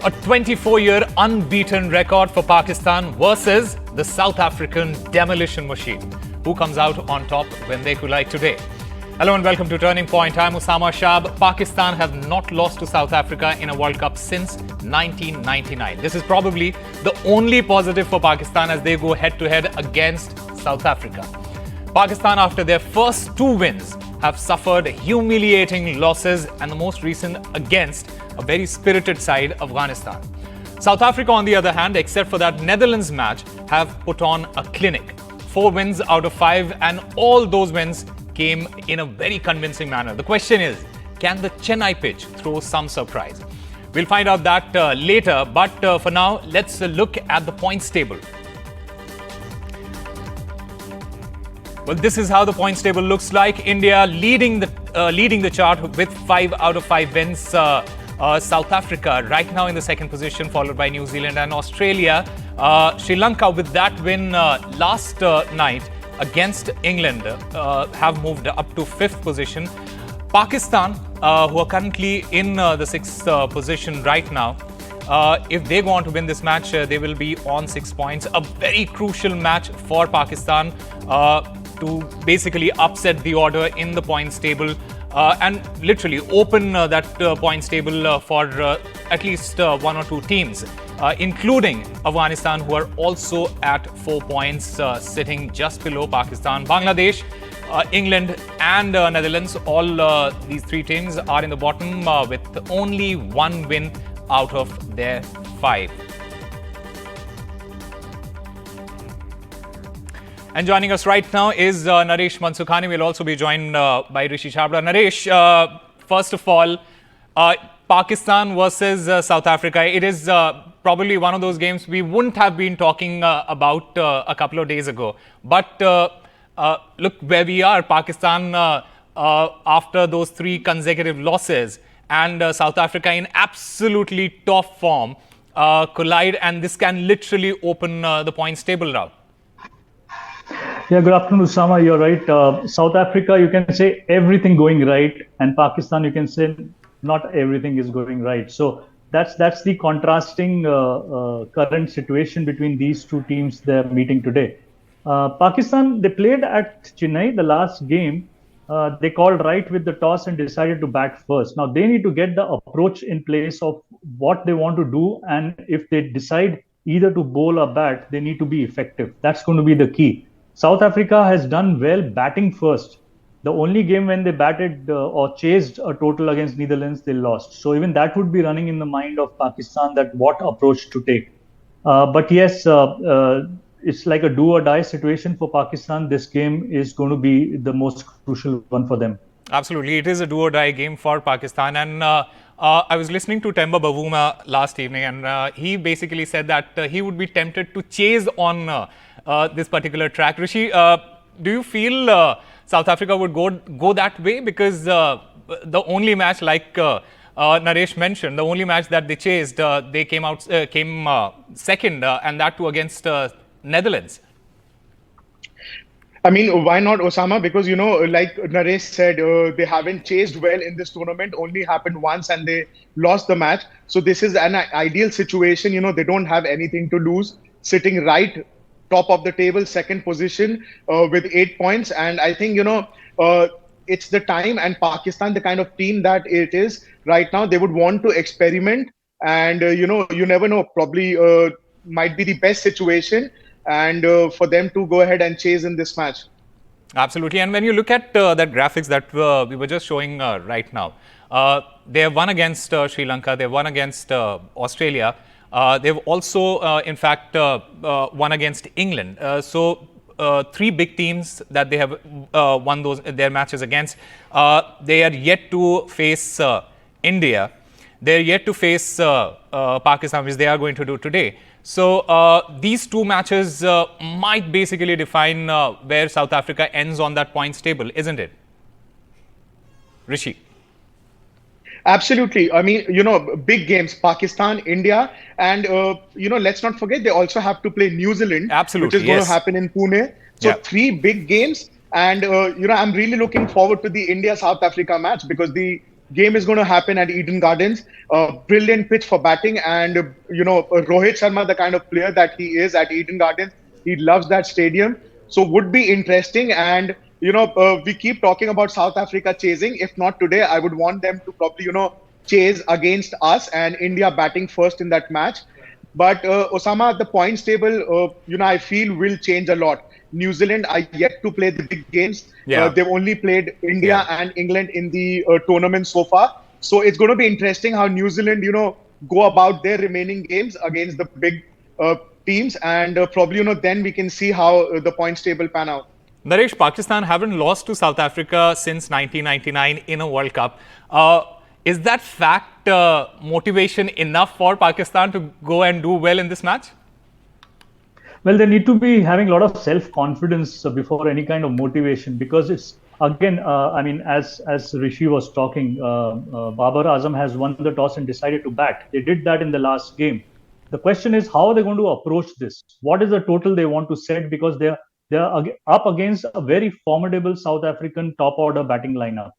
A 24-year unbeaten record for Pakistan versus the South African demolition machine. Who comes out on top when they collide today? Hello and welcome to Turning Point. I'm Usama Shab. Pakistan have not lost to South Africa in a World Cup since 1999. This is probably the only positive for Pakistan as they go head-to-head against South Africa. Pakistan, after their first two wins, have suffered humiliating losses, and the most recent against a very spirited side, Afghanistan. South Africa, on the other hand, except for that Netherlands match, have put on a clinic. 4 wins out of 5, and all those wins came in a very convincing manner. The question is, can the Chennai pitch throw some surprise? We'll find out that later, but for now, let's look at the points table. Well, this is how the points table looks like. India leading the chart with 5 out of 5 wins. South Africa right now in the second position, followed by New Zealand and Australia. Sri Lanka, with that win last night against England, have moved up to 5th position. Pakistan, who are currently in the 6th position right now, if they go on to win this match, they will be on 6 points. A very crucial match for Pakistan to basically upset the order in the points table and literally open that points table for at least 1 or 2 teams, including Afghanistan, who are also at 4 points, sitting just below Pakistan. Bangladesh, England and Netherlands, all these 3 teams are in the bottom with only 1 win out of their 5. And joining us right now is Naresh Mansukhani. We'll also be joined by Rishi Chhabra. Naresh, first of all, Pakistan versus South Africa. It is probably one of those games we wouldn't have been talking about a couple of days ago. But look where we are. Pakistan, after those 3 consecutive losses, and South Africa in absolutely top form, collide, and this can literally open the points table now. Yeah, good afternoon, Usama. You're right. South Africa, you can say everything going right, and Pakistan, you can say not everything is going right. So that's the contrasting current situation between these 2 teams they're meeting today. Pakistan, they played at Chennai the last game. They called right with the toss and decided to bat first. Now they need to get the approach in place of what they want to do, and if they decide either to bowl or bat, they need to be effective. That's going to be the key. South Africa has done well batting first. The only game when they batted or chased a total against Netherlands, they lost. So even that would be running in the mind of Pakistan, that what approach to take. But yes, it's like a do or die situation for Pakistan. This game is going to be the most crucial one for them. Absolutely. It is a do or die game for Pakistan. And I was listening to Temba Bavuma last evening, and he basically said that he would be tempted to chase on this particular track. Rishi, do you feel South Africa would go that way? Because the only match, like Naresh mentioned, the only match that they chased, they came second, and that too against Netherlands. I mean, why not, Osama? Because, you know, like Naresh said, they haven't chased well in this tournament, only happened once and they lost the match. So this is an ideal situation. You know, they don't have anything to lose, sitting right top of the table, 2nd position with 8 points. And I think, you know, it's the time, and Pakistan, the kind of team that it is right now, they would want to experiment. And, you know, you never know, probably might be the best situation, and for them to go ahead and chase in this match. Absolutely. And when you look at that graphics that we were just showing right now, they have won against Sri Lanka, they have won against Australia. They've also, in fact, won against England. So 3 big teams that they have won their matches against. They are yet to face India. They're yet to face Pakistan, which they are going to do today. So these 2 matches might basically define where South Africa ends on that points table, isn't it? Rishi. Absolutely. I mean, you know, big games, Pakistan, India, and, you know, let's not forget they also have to play New Zealand, Absolutely, which is going to happen in Pune. So 3 big games. And, you know, I'm really looking forward to the India-South Africa match, because the game is going to happen at Eden Gardens. Brilliant pitch for batting, and Rohit Sharma, the kind of player that he is at Eden Gardens, he loves that stadium. So would be interesting. And we keep talking about South Africa chasing. If not today, I would want them to probably chase against us and India batting first in that match. But Osama, the points table, I feel will change a lot. New Zealand are yet to play the big games. Yeah. They've only played India and England in the tournament so far. So it's going to be interesting how New Zealand, go about their remaining games against the big teams, and probably, then we can see how the points table pan out. Naresh, Pakistan haven't lost to South Africa since 1999 in a World Cup. Is that fact motivation enough for Pakistan to go and do well in this match? Well, they need to be having a lot of self-confidence before any kind of motivation, because it's, again, as Rishi was talking, Babar Azam has won the toss and decided to bat. They did that in the last game. The question is, how are they going to approach this? What is the total they want to set? Because they're up against a very formidable South African top-order batting lineup.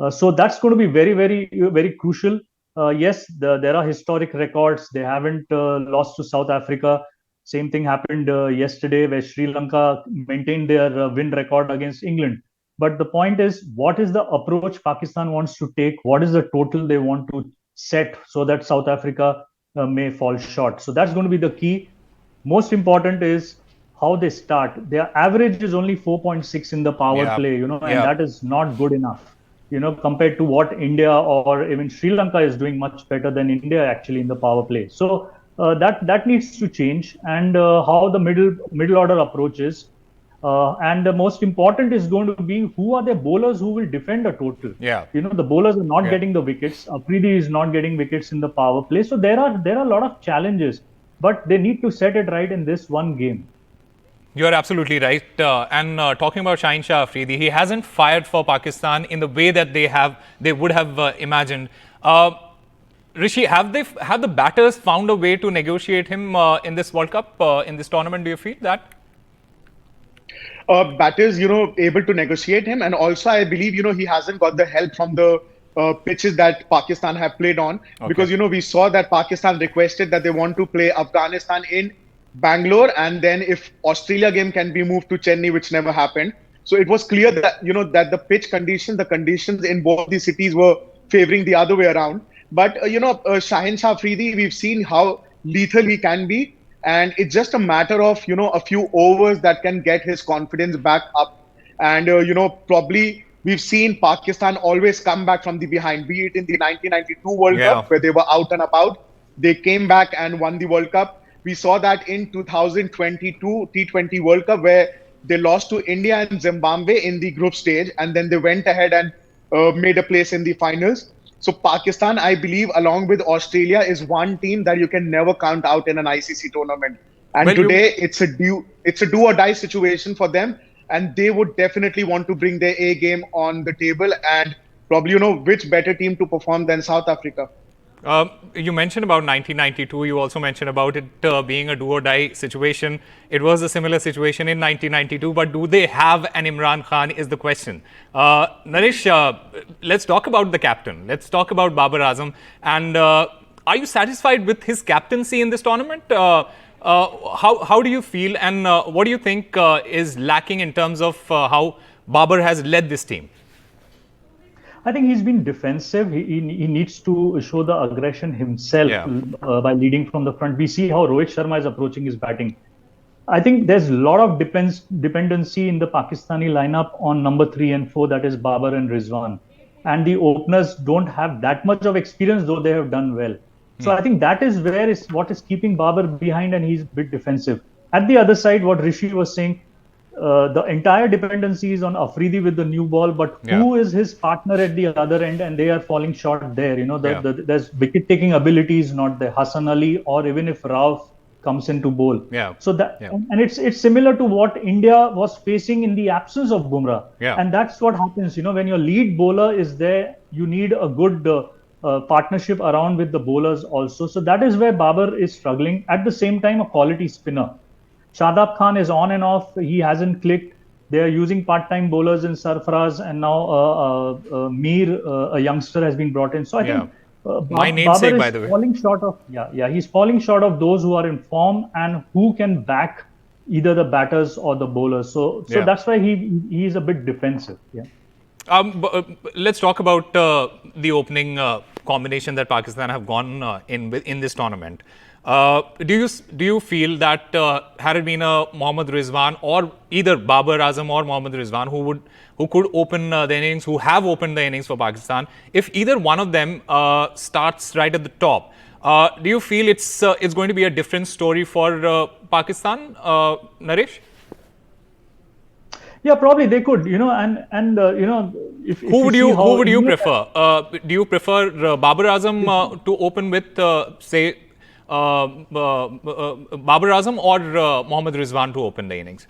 So that's going to be very, very, very crucial. Yes, there are historic records. They haven't lost to South Africa. Same thing happened yesterday, where Sri Lanka maintained their win record against England. But the point is, what is the approach Pakistan wants to take? What is the total they want to set so that South Africa may fall short? So that's going to be the key. Most important is how they start. Their average is only 4.6 in the power play, and that is not good enough, compared to what India or even Sri Lanka is doing much better than India actually in the power play. So that needs to change, and how the middle order approach is. And the most important is going to be who are the bowlers who will defend a total. The bowlers are not getting the wickets. Afridi is not getting wickets in the power play. So there are a lot of challenges, but they need to set it right in this one game. You are absolutely right. And talking about Shaheen Shah Afridi, he hasn't fired for Pakistan in the way that they would have imagined. Rishi, have the batters found a way to negotiate him in this World Cup, in this tournament? Do you feel that? Batters, able to negotiate him, and also I believe, he hasn't got the help from the pitches that Pakistan have played on, because we saw that Pakistan requested that they want to play Afghanistan in Bangalore, and then if Australia game can be moved to Chennai, which never happened. So it was clear that that the pitch conditions, the conditions in both the cities were favoring the other way around. But Shaheen Shah Afridi, we've seen how lethal he can be, and it's just a matter of a few overs that can get his confidence back up. And probably we've seen Pakistan always come back from the behind, be it in the 1992 World Cup where they were out and about, they came back and won the World Cup. We saw that in 2022 T20 World Cup, where they lost to India and Zimbabwe in the group stage, and then they went ahead and made a place in the finals. So Pakistan, I believe, along with Australia, is one team that you can never count out in an ICC tournament. And today, it's a do or die situation for them, and they would definitely want to bring their A game on the table, and probably which better team to perform than South Africa. You mentioned about 1992. You also mentioned about it being a do or die situation. It was a similar situation in 1992, but do they have an Imran Khan is the question. Naresh, let's talk about the captain. Let's talk about Babar Azam. And are you satisfied with his captaincy in this tournament? How do you feel, and what do you think is lacking in terms of how Babar has led this team? I think he's been defensive. He needs to show the aggression himself by leading from the front. We see how Rohit Sharma is approaching his batting. I think there's a lot of dependency in the Pakistani lineup on number 3 and 4, that is Babar and Rizwan. And the openers don't have that much of experience, though they have done well. So I think that is what is keeping Babar behind, and he's a bit defensive. At the other side, what Rishi was saying, the entire dependency is on Afridi with the new ball, but who is his partner at the other end, and they are falling short there. There's wicket-taking ability is not there. Hassan Ali, or even if Rauf comes into bowl. So that and it's similar to what India was facing in the absence of Bumrah. And that's what happens. When your lead bowler is there, you need a good partnership around with the bowlers also. So that is where Babar is struggling. At the same time, a quality spinner. Shadab Khan is on and off. He hasn't clicked. They are using part-time bowlers in Sarfaraz, and now Mir, a youngster, has been brought in. So I Yeah. think My Babar namesake, by is the way. falling short of, he's falling short of those who are in form and who can back either the batters or the bowlers. So Yeah. that's why he is a bit defensive. Yeah. Let's talk about the opening combination that Pakistan have gone in this tournament. Do you feel that had it been a Mohammad Rizwan or either Babar Azam or Mohammad Rizwan who could open the innings, who have opened the innings for Pakistan, if either one of them starts right at the top, do you feel it's going to be a different story for Pakistan, Naresh? Yeah, probably they could, and if you see Who how would you India, prefer? Do you prefer Babar Azam to open with, say, Babar Azam or Mohammad Rizwan to open the innings?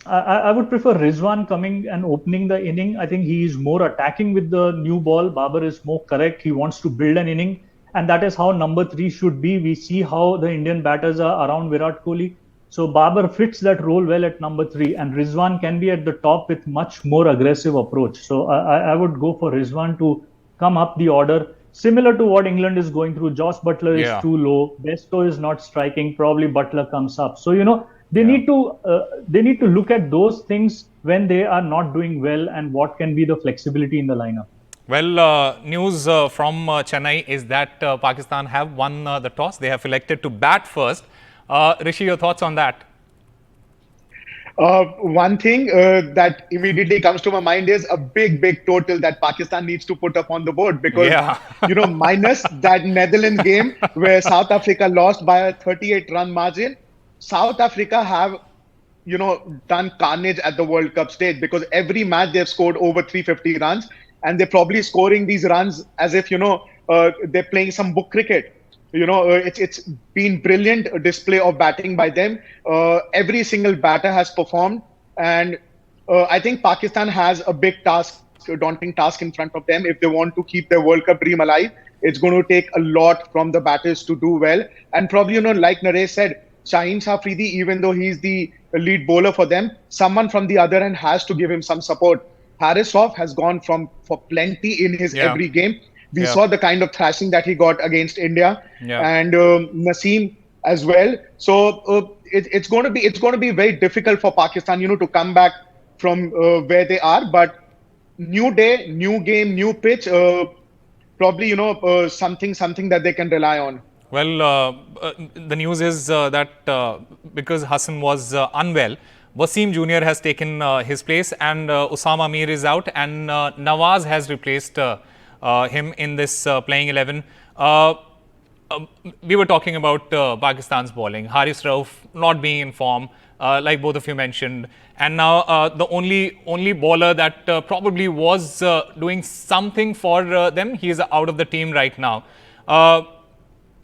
I would prefer Rizwan coming and opening the inning. I think he is more attacking with the new ball. Babar is more correct. He wants to build an inning, and that is how number three should be. We see how the Indian batters are around Virat Kohli. So Babar fits that role well at number three, and Rizwan can be at the top with much more aggressive approach. So I would go for Rizwan to come up the order, similar to what England is going through. Josh Butler is Yeah, too low. Besto is not striking. Probably Butler comes up. So they yeah. need to look at those things when they are not doing well, and what can be the flexibility in the lineup. Well, news from Chennai is that Pakistan have won the toss. They have elected to bat first. Rishi, your thoughts on that? One thing that immediately comes to my mind is a big total that Pakistan needs to put up on the board because, Yeah. minus that Netherlands game where South Africa lost by a 38-run margin, South Africa have, done carnage at the World Cup stage because every match they've scored over 350 runs, and they're probably scoring these runs as if, they're playing some book cricket. It's been brilliant display of batting by them. Every single batter has performed, and I think Pakistan has a big task, a daunting task in front of them if they want to keep their World Cup dream alive. It's going to take a lot from the batters to do well, and probably like Naresh said, Shaheen Afridi, even though he's the lead bowler for them, someone from the other end has to give him some support. Harisov has gone for plenty in his Yeah. every game. We Yeah. saw the kind of thrashing that he got against India, Yeah. and Naseem as well. So it's going to be very difficult for Pakistan, to come back from where they are. But new day, new game, new pitch. Probably something that they can rely on. Well, the news is that because Hassan was unwell, Wasim Jr. has taken his place, and Osama Mir is out, and Nawaz has replaced him in this playing 11. We were talking about Pakistan's bowling. Haris Rauf not being in form, like both of you mentioned, and now the only bowler that probably was doing something for them, he is out of the team right now.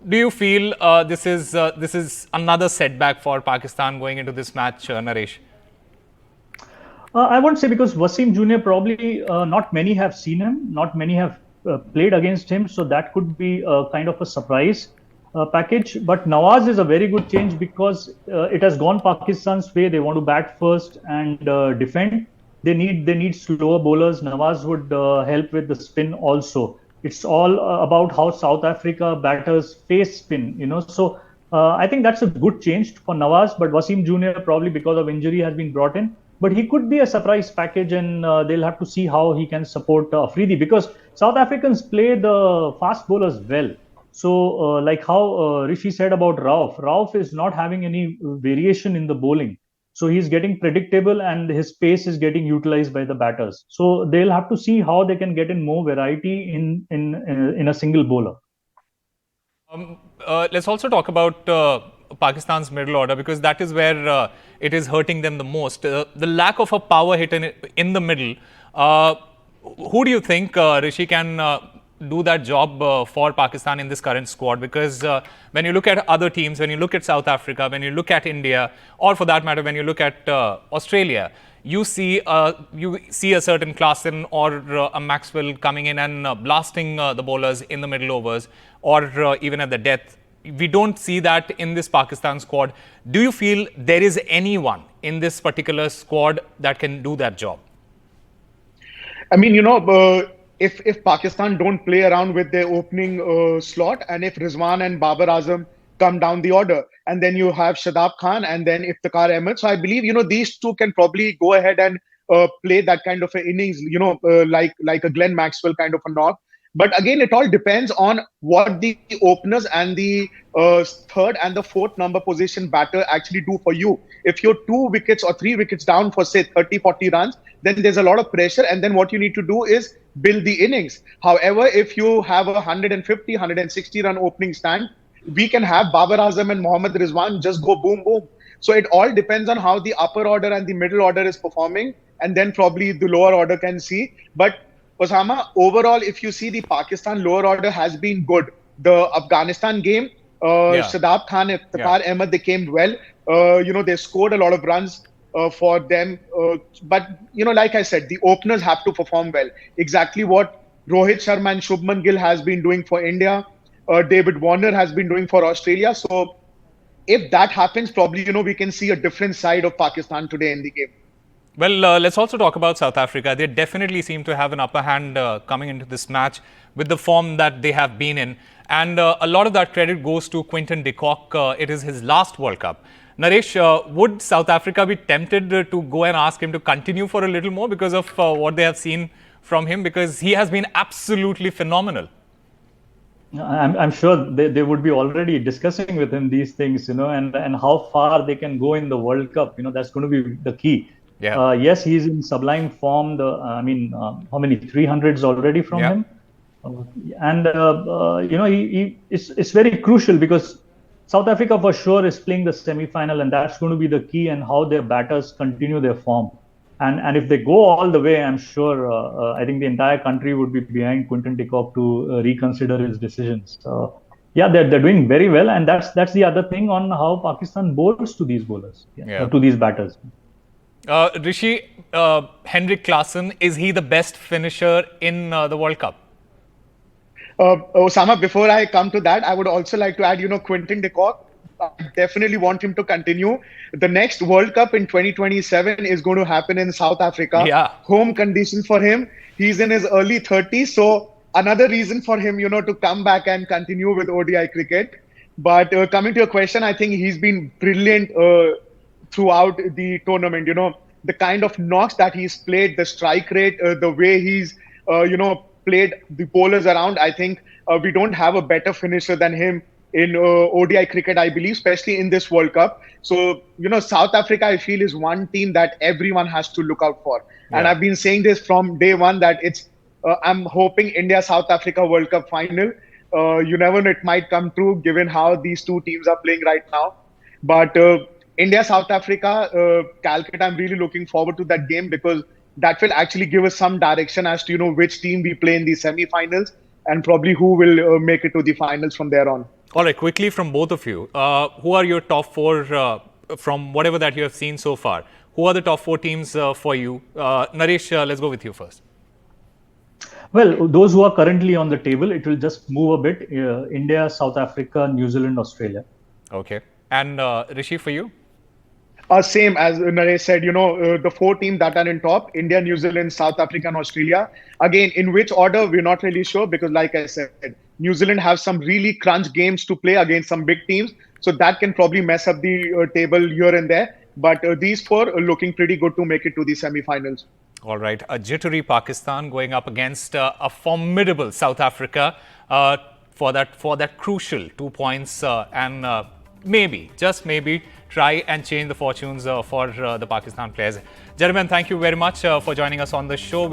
Do you feel this is another setback for Pakistan going into this match, Naresh? I won't say, because Wasim Jr. probably not many have seen him, not many have played against him, so that could be kind of a surprise package. But Nawaz is a very good change because it has gone Pakistan's way. They want to bat first and defend. They need slower bowlers. Nawaz would help with the spin also. It's all about how South Africa batters face spin, So I think that's a good change for Nawaz, but Wasim Jr. probably because of injury has been brought in. But he could be a surprise package, and they'll have to see how he can support Afridi, because South Africans play the fast bowlers well. So like how Rishi said about Rauf is not having any variation in the bowling. So he's getting predictable, and his pace is getting utilized by the batters. So they'll have to see how they can get in more variety in a single bowler. Let's also talk about Pakistan's middle order, because that is where it is hurting them the most. The lack of a power hit in the middle. Who do you think, Rishi, can do that job for Pakistan in this current squad? Because when you look at other teams, when you look at South Africa, when you look at India, or for that matter, when you look at Australia, you see a certain Klaasen or a Maxwell coming in and blasting the bowlers in the middle overs, or even at the death. we don't see that in this Pakistan squad. Do you feel there is anyone in this particular squad that can do that job? I mean, if Pakistan don't play around with their opening slot, and if Rizwan and Babar Azam come down the order, and then you have Shadab Khan, and then Iftikhar Ahmed, so I believe these two can probably go ahead and play that kind of an innings, like a Glenn Maxwell kind of a knock. But again, it all depends on what the openers and the third and the fourth number position batter actually do for you. If you're 2 wickets or 3 wickets down for, say, 30, 40 runs, then there's a lot of pressure. And then what you need to do is build the innings. However, if you have a 150, 160 run opening stand, we can have Babar Azam and Mohammad Rizwan just go boom, boom. So it all depends on how the upper order and the middle order is performing. And then probably the lower order can see. But Osama, overall, if you see the Pakistan lower order has been good. The Afghanistan game, Shadab Khan, Iftikhar Ahmed, they came well. They scored a lot of runs for them. But, like I said, the openers have to perform well. Exactly what Rohit Sharma and Shubman Gill has been doing for India. David Warner has been doing for Australia. So if that happens, probably, we can see a different side of Pakistan today in the game. Well, let's also talk about South Africa. They definitely seem to have an upper hand coming into this match with the form that they have been in. And a lot of that credit goes to Quinton de Kock. It is his last World Cup. Naresh, would South Africa be tempted to go and ask him to continue for a little more because of what they have seen from him? Because he has been absolutely phenomenal. I'm sure they would be already discussing with him these things, and how far they can go in the World Cup. That's going to be the key. Yeah. Yes, he's in sublime form. How many 300s already from him? It's very crucial because South Africa for sure is playing the semi-final, and that's going to be the key and how their batters continue their form. And if they go all the way, I'm sure I think the entire country would be behind Quinton de Kock to reconsider his decisions. They're doing very well, and that's the other thing on how Pakistan bowls to these bowlers, to these batters. Rishi, Henrik Klaasen, is he the best finisher in the World Cup? Osama, before I come to that, I would also like to add, Quinton de Kock, I definitely want him to continue. The next World Cup in 2027 is going to happen in South Africa. Yeah. Home conditions for him. He's in his early 30s. So another reason for him, to come back and continue with ODI cricket. But coming to your question, I think he's been brilliant throughout the tournament. The kind of knocks that he's played, the strike rate, the way he's, played the bowlers around. I think we don't have a better finisher than him in ODI cricket, I believe, especially in this World Cup. So, South Africa, I feel, is one team that everyone has to look out for. Yeah. And I've been saying this from day one that I'm hoping India-South Africa World Cup final. You never know, it might come true given how these two teams are playing right now. But India-South Africa, Calcutta, I'm really looking forward to that game because that will actually give us some direction as to, which team we play in the semi-finals and probably who will make it to the finals from there on. All right, quickly from both of you, who are your top four from whatever that you have seen so far? Who are the top four teams for you? Naresh, let's go with you first. Well, those who are currently on the table, it will just move a bit. India, South Africa, New Zealand, Australia. Okay. And Rishi, for you? Same as Naresh said, the four teams that are in top, India, New Zealand, South Africa, and Australia. Again, in which order, we're not really sure because, like I said, New Zealand have some really crunch games to play against some big teams. So that can probably mess up the table here and there. But these four are looking pretty good to make it to the semi-finals. All right. A jittery Pakistan going up against a formidable South Africa for that crucial 2 points and maybe, just maybe, try and change the fortunes for the Pakistan players. Gentlemen, thank you very much for joining us on the show.